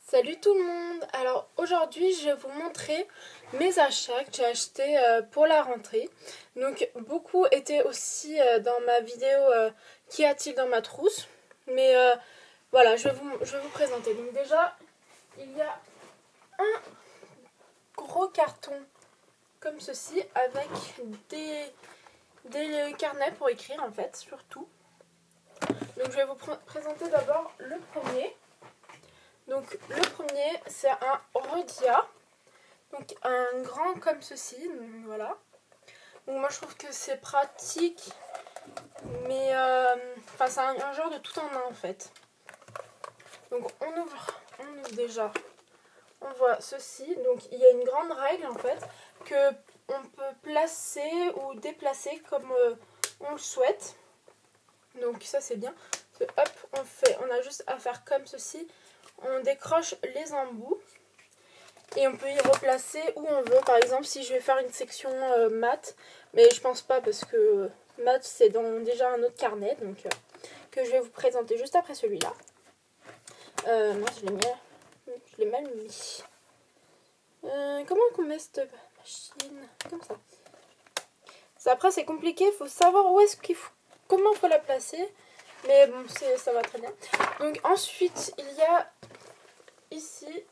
Salut tout le monde. Alors aujourd'hui je vais vous montrer mes achats que j'ai achetés pour la rentrée. Donc beaucoup étaient aussi dans ma vidéo Qu'y a-t-il dans ma trousse. Mais voilà, je vais vous présenter. Donc déjà il y a un gros carton comme ceci avec des carnets pour écrire en fait surtout. Donc je vais vous présenter d'abord le premier. Donc le premier c'est un Rhodia, donc un grand comme ceci, donc voilà. Donc moi je trouve que c'est pratique, mais enfin c'est un genre de tout en un en fait. Donc on ouvre déjà, on voit ceci, donc il y a une grande règle en fait que on peut placer ou déplacer comme on le souhaite. Donc ça c'est bien. Hop, on a juste à faire comme ceci. On décroche les embouts et on peut y replacer où on veut. Par exemple, si je vais faire une section maths, mais je pense pas parce que maths c'est dans déjà un autre carnet, donc que je vais vous présenter juste après celui-là. Moi je l'ai mal mis. Comment on met cette machine? Comme ça. Après c'est compliqué, il faut savoir où est-ce qu'il faut, comment il faut la placer. Mais bon, ça va très bien. Donc ensuite, il y a ici,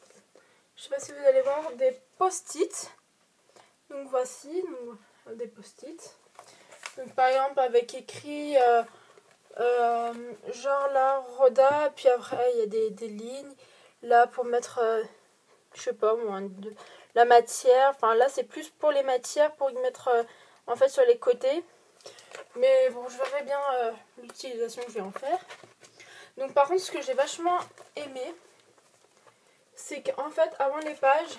je sais pas si vous allez voir, des post-it. Donc voici, des post-it. Donc par exemple avec écrit genre là, Rhoda, puis après il y a des lignes. Là pour mettre, je sais pas moi, la matière. Enfin là c'est plus pour les matières, pour y mettre en fait sur les côtés. Mais bon, je verrai bien l'utilisation que je vais en faire. Donc par contre, ce que j'ai vachement aimé, c'est qu'en fait, avant les pages,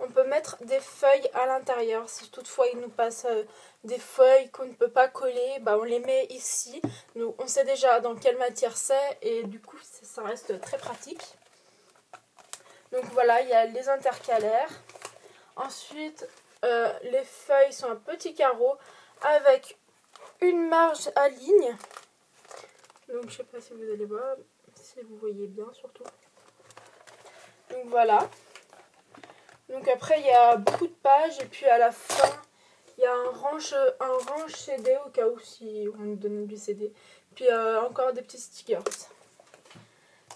on peut mettre des feuilles à l'intérieur. Si toutefois il nous passe des feuilles qu'on ne peut pas coller, bah on les met ici. Donc on sait déjà dans quelle matière c'est et du coup ça reste très pratique. Donc voilà, il y a les intercalaires. Ensuite, les feuilles sont un petit carreau avec une marge à ligne. Donc je sais pas si vous allez voir, si vous voyez bien surtout. Donc voilà. Donc après il y a beaucoup de pages et puis à la fin il y a un range CD au cas où si on nous donne du CD. Puis encore des petits stickers.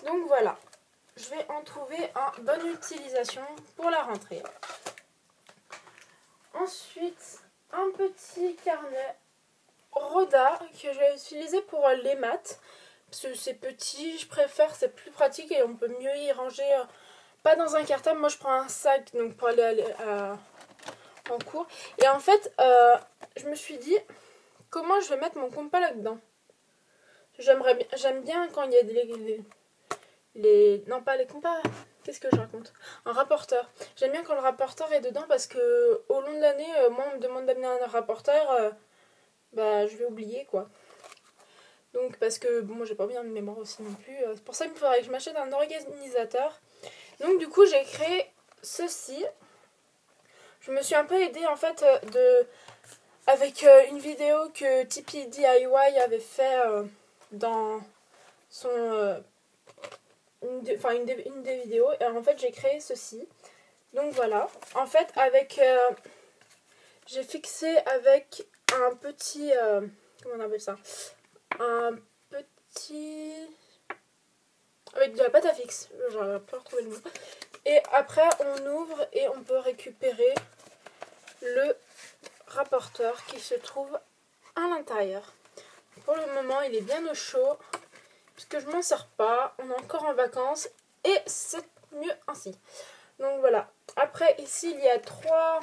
Donc voilà. Je vais en trouver une bonne utilisation pour la rentrée. Ensuite, un petit carnet Rhoda que je vais utiliser pour les maths. Parce que c'est petit, je préfère, c'est plus pratique et on peut mieux y ranger. Pas dans un cartable, moi je prends un sac donc pour aller en cours. Et en fait, je me suis dit, comment je vais mettre mon compas là-dedans? J'aime bien quand il y a non pas les compas, qu'est-ce que je raconte? Un rapporteur. J'aime bien quand le rapporteur est dedans parce que au long de l'année, moi on me demande d'amener un rapporteur, bah je vais oublier quoi. Donc parce que bon, moi j'ai pas bien de mémoire aussi non plus. C'est pour ça qu'il me faudrait que je m'achète un organisateur. Donc du coup j'ai créé ceci. Je me suis un peu aidée en fait avec une vidéo que Tipeee DIY avait fait dans son une des vidéos. Et en fait j'ai créé ceci. Donc voilà. En fait avec j'ai fixé avec un petit comment on appelle ça? Un petit... avec de la pâte à fixe, j'aurais pas retrouvé le mot. Et après on ouvre et on peut récupérer le rapporteur qui se trouve à l'intérieur. Pour le moment il est bien au chaud puisque je m'en sers pas, on est encore en vacances et c'est mieux ainsi. Donc voilà. Après ici il y a 3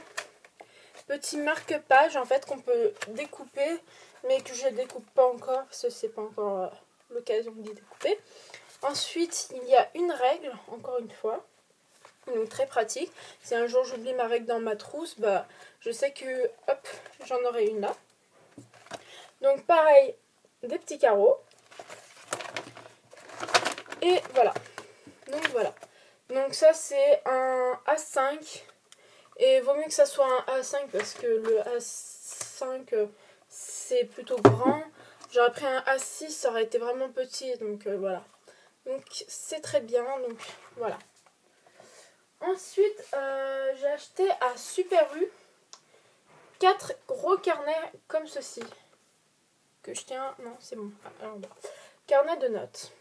petits marque-pages en fait qu'on peut découper mais que je ne découpe pas encore parce que c'est pas encore l'occasion d'y découper. Ensuite, il y a une règle, encore une fois, donc très pratique. Si un jour j'oublie ma règle dans ma trousse, bah, je sais que hop, j'en aurai une là. Donc pareil, des petits carreaux. Et voilà. Donc ça c'est un A5. Et vaut mieux que ça soit un A5 parce que le A5 c'est plutôt grand. J'aurais pris un A6, ça aurait été vraiment petit, donc voilà. Donc c'est très bien, donc voilà. Ensuite, j'ai acheté à Super U 4 gros carnets comme ceci. Que je tiens, non c'est bon, carnet de notes.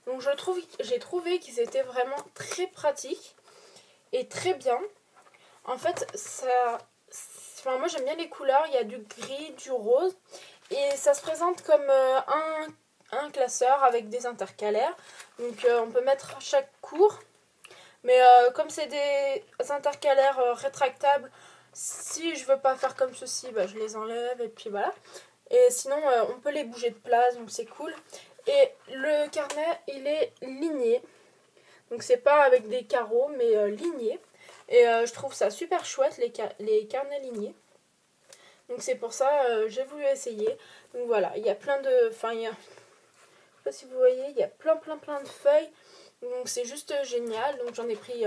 Donc j'ai trouvé qu'ils étaient vraiment très pratiques et très bien. En fait, moi j'aime bien les couleurs, il y a du gris, du rose. Et ça se présente comme un classeur avec des intercalaires. Donc on peut mettre chaque cours. Mais comme c'est des intercalaires rétractables, si je veux pas faire comme ceci, bah, je les enlève et puis voilà. Et sinon on peut les bouger de place, donc c'est cool. Et le carnet il est ligné. Donc c'est pas avec des carreaux mais ligné. Et je trouve ça super chouette les carnets lignés. Donc c'est pour ça j'ai voulu essayer. Donc voilà, il y a plein de... Enfin, je sais pas si vous voyez, il y a plein de feuilles. Donc c'est juste génial. Donc j'en ai pris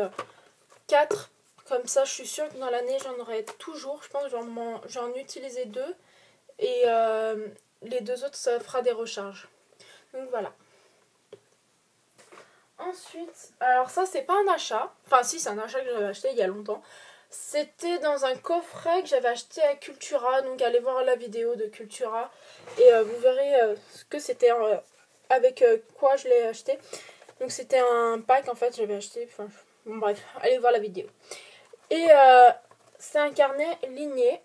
4. Comme ça, je suis sûre que dans l'année, j'en aurai toujours. Je pense que j'en utilisé 2. Et les 2 autres, ça fera des recharges. Donc voilà. Ensuite, alors ça, c'est pas un achat. Enfin si, c'est un achat que j'avais acheté il y a longtemps. C'était dans un coffret que j'avais acheté à Cultura. Donc allez voir la vidéo de Cultura. Et vous verrez ce que c'était, avec quoi je l'ai acheté. Donc c'était un pack en fait, j'avais acheté. Enfin, bon, bref, allez voir la vidéo. Et c'est un carnet ligné,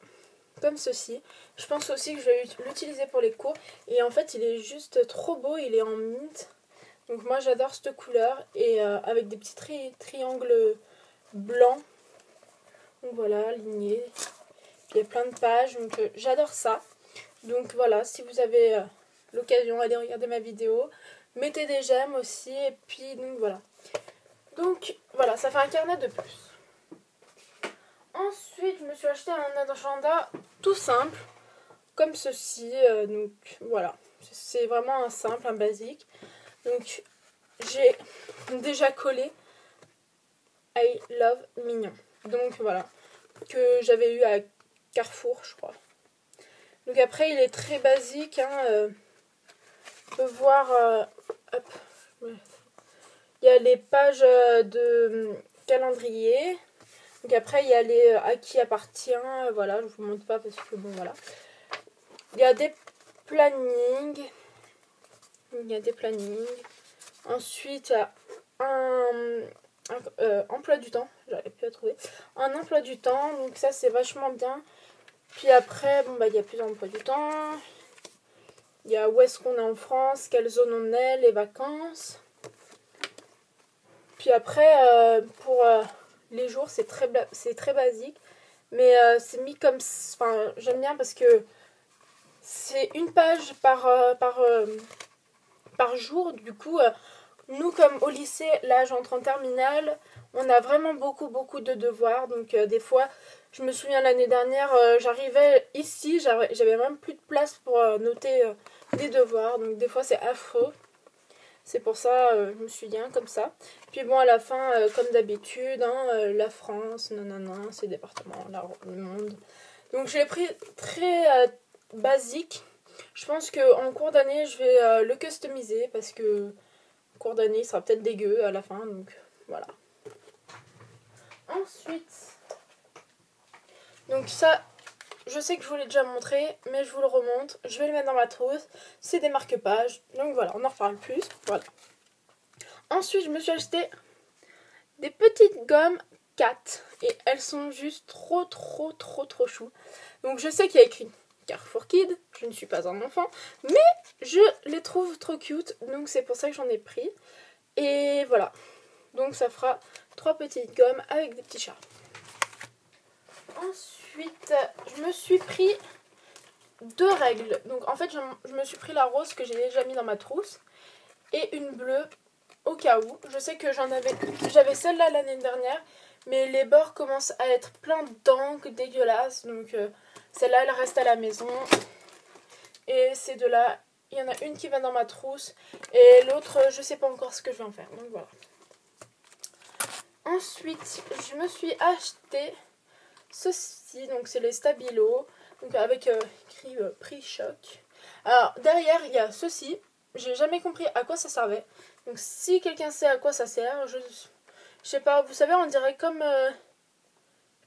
comme ceci. Je pense aussi que je vais l'utiliser pour les cours. Et en fait, il est juste trop beau, il est en mint. Donc moi, j'adore cette couleur. Et avec des petits triangles blancs. Donc voilà, ligné. Puis il y a plein de pages, donc j'adore ça. Donc voilà, si vous avez l'occasion, allez regarder ma vidéo. Mettez des j'aime aussi. Et puis, donc voilà. Donc voilà, ça fait un carnet de plus. Ensuite, je me suis acheté un agenda tout simple, comme ceci. Donc voilà, c'est vraiment un simple, un basique. Donc j'ai déjà collé I Love Mignon. Donc voilà, que j'avais eu à Carrefour, je crois. Donc après, il est très basique. Hein, on peut voir... hop, il y a les pages de calendrier. Donc après, il y a les à qui appartient. Voilà, je vous montre pas parce que bon, voilà. Il y a des plannings. Il y a des plannings. Ensuite, il y a un emploi du temps. J'arrive plus à trouver. Un emploi du temps. Donc ça, c'est vachement bien. Puis après, bon, bah, il y a plusieurs emplois du temps. Il y a où est-ce qu'on est en France, quelle zone on est, les vacances. Puis après, pour les jours, c'est très basique. Mais c'est mis comme... Enfin, j'aime bien parce que c'est une page par jour. Du coup, nous, comme au lycée, là, j'entre en terminale, on a vraiment beaucoup de devoirs. Donc, des fois, je me souviens l'année dernière, j'arrivais ici, j'avais même plus de place pour noter des devoirs. Donc, des fois, c'est affreux. C'est pour ça, je me suis dit, hein, comme ça. Puis bon, à la fin, comme d'habitude, hein, la France, nanana, ses départements, le monde. Donc, je l'ai pris très basique. Je pense qu'en cours d'année, je vais le customiser parce que en cours d'année, il sera peut-être dégueu à la fin. Donc, voilà. Ensuite, donc ça, je sais que je vous l'ai déjà montré, mais je vous le remontre. Je vais le mettre dans ma trousse. C'est des marque-pages. Donc voilà, on en reparle plus. Voilà. Ensuite, je me suis acheté des petites gommes 4. Et elles sont juste trop chou. Donc je sais qu'il y a écrit Carrefour Kid. Je ne suis pas un enfant. Mais je les trouve trop cute. Donc c'est pour ça que j'en ai pris. Et voilà. Donc ça fera 3 petites gommes avec des petits chats. Ensuite, je me suis pris 2 règles. Donc en fait, je me suis pris la rose que j'ai déjà mis dans ma trousse. Et une bleue au cas où. Je sais que j'avais celle-là l'année dernière. Mais les bords commencent à être plein d'encre dégueulasse. Donc celle-là, elle reste à la maison. Et ces deux-là, il y en a une qui va dans ma trousse. Et l'autre, je sais pas encore ce que je vais en faire. Donc voilà. Ensuite, je me suis acheté ceci. Donc c'est les Stabilo. Donc avec écrit prix choc. Alors derrière, il y a ceci. J'ai jamais compris à quoi ça servait. Donc si quelqu'un sait à quoi ça sert, je sais pas, vous savez, on dirait comme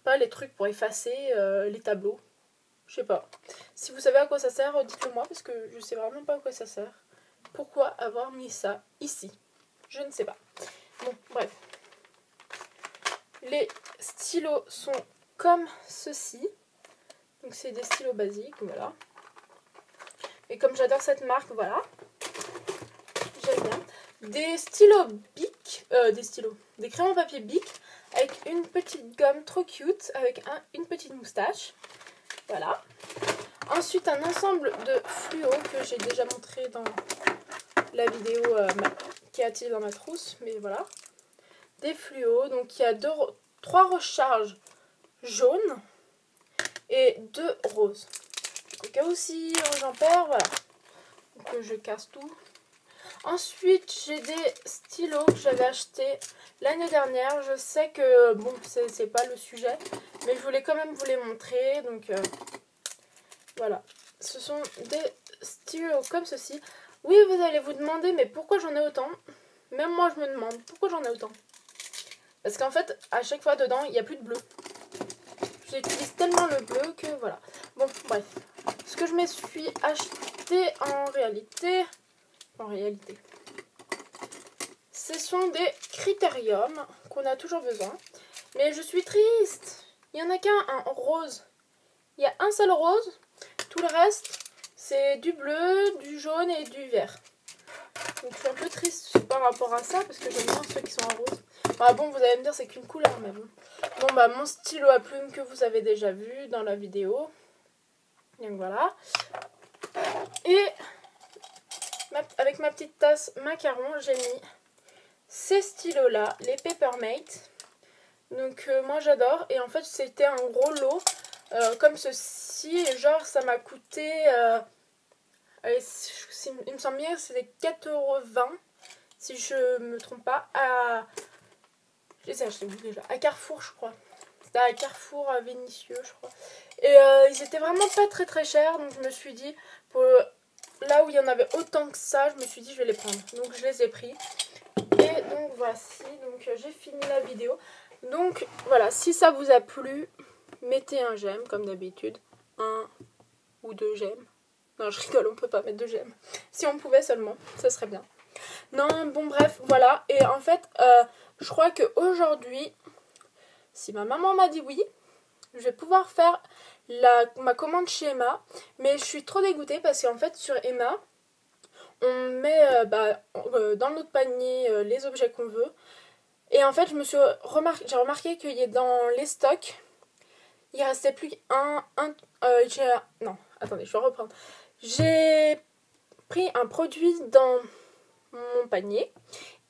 pas les trucs pour effacer les tableaux. Je sais pas. Si vous savez à quoi ça sert, dites-le moi parce que je sais vraiment pas à quoi ça sert. Pourquoi avoir mis ça ici? Je ne sais pas. Bon, bref. Les stylos sont comme ceci. Donc c'est des stylos basiques, voilà. Et comme j'adore cette marque, voilà. J'aime bien. Des stylos Bic, des crayons papier Bic avec une petite gomme trop cute avec une petite moustache. Voilà. Ensuite un ensemble de fluo que j'ai déjà montré dans la vidéo qui est attirée dans ma trousse, mais voilà. Des fluos, donc il y a 3 recharges jaunes et 2 roses. Au cas où si j'en perds, voilà. Donc je casse tout. Ensuite, j'ai des stylos que j'avais achetés l'année dernière. Je sais que, bon, c'est pas le sujet, mais je voulais quand même vous les montrer. Donc, voilà. Ce sont des stylos comme ceci. Oui, vous allez vous demander, mais pourquoi j'en ai autant? Même moi, je me demande, pourquoi j'en ai autant? Parce qu'en fait, à chaque fois dedans, il n'y a plus de bleu. J'utilise tellement le bleu que, voilà. Bon, bref. Ce que je me suis acheté en réalité... ce sont des critériums qu'on a toujours besoin. Mais je suis triste. Il n'y en a qu'un, un rose. Il y a un seul rose. Tout le reste, c'est du bleu, du jaune et du vert. Donc je suis un peu triste par rapport à ça parce que j'aime bien ceux qui sont en rose. Bah bon, vous allez me dire c'est qu'une couleur, mais bon. Bon bah mon stylo à plume que vous avez déjà vu dans la vidéo. Donc voilà. Et avec ma petite tasse macaron, j'ai mis ces stylos là, les Papermate. Donc moi j'adore. Et en fait c'était un gros lot comme ceci. Et genre ça m'a coûté... allez, il me semble bien que c'était 4,20 € si je me trompe pas. Je les ai achetés déjà. À Carrefour je crois. C'était à Carrefour à Vénissieux je crois. Et ils étaient vraiment pas très très chers. Donc je me suis dit, pour là où il y en avait autant que ça, je me suis dit je vais les prendre. Donc je les ai pris. Et donc voici, donc j'ai fini la vidéo. Donc voilà, si ça vous a plu, mettez un j'aime comme d'habitude. 1 ou 2 j'aime. Non, je rigole, on peut pas mettre de j'aime. Si on pouvait seulement, ça serait bien. Non, bon bref, voilà. Et en fait, je crois qu'aujourd'hui, si ma maman m'a dit oui, je vais pouvoir faire ma commande chez Emma. Mais je suis trop dégoûtée parce qu'en fait, sur Emma, on met dans notre panier les objets qu'on veut. Et en fait, j'ai remarqué qu'il y a dans les stocks, il restait plus qu'un... non, attendez, je vais reprendre. J'ai pris un produit dans mon panier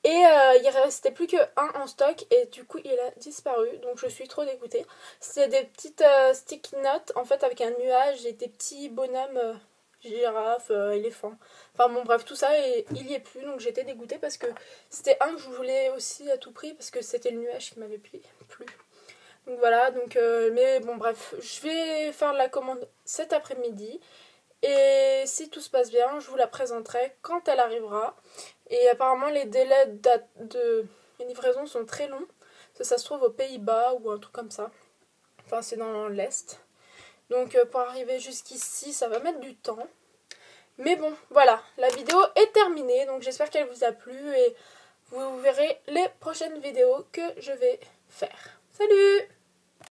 et il restait plus qu'un en stock et du coup il a disparu, donc je suis trop dégoûtée. C'est des petites sticky notes en fait avec un nuage et des petits bonhommes girafes, éléphants, enfin bon bref tout ça, et il y est plus, donc j'étais dégoûtée parce que c'était un que je voulais aussi à tout prix parce que c'était le nuage qui m'avait plu. Donc voilà, donc mais bon bref, je vais faire la commande cet après-midi. Et si tout se passe bien, je vous la présenterai quand elle arrivera. Et apparemment les délais de livraison sont très longs. Ça se trouve aux Pays-Bas ou un truc comme ça. Enfin c'est dans l'Est. Donc pour arriver jusqu'ici, ça va mettre du temps. Mais bon, voilà, la vidéo est terminée. Donc j'espère qu'elle vous a plu et vous verrez les prochaines vidéos que je vais faire. Salut!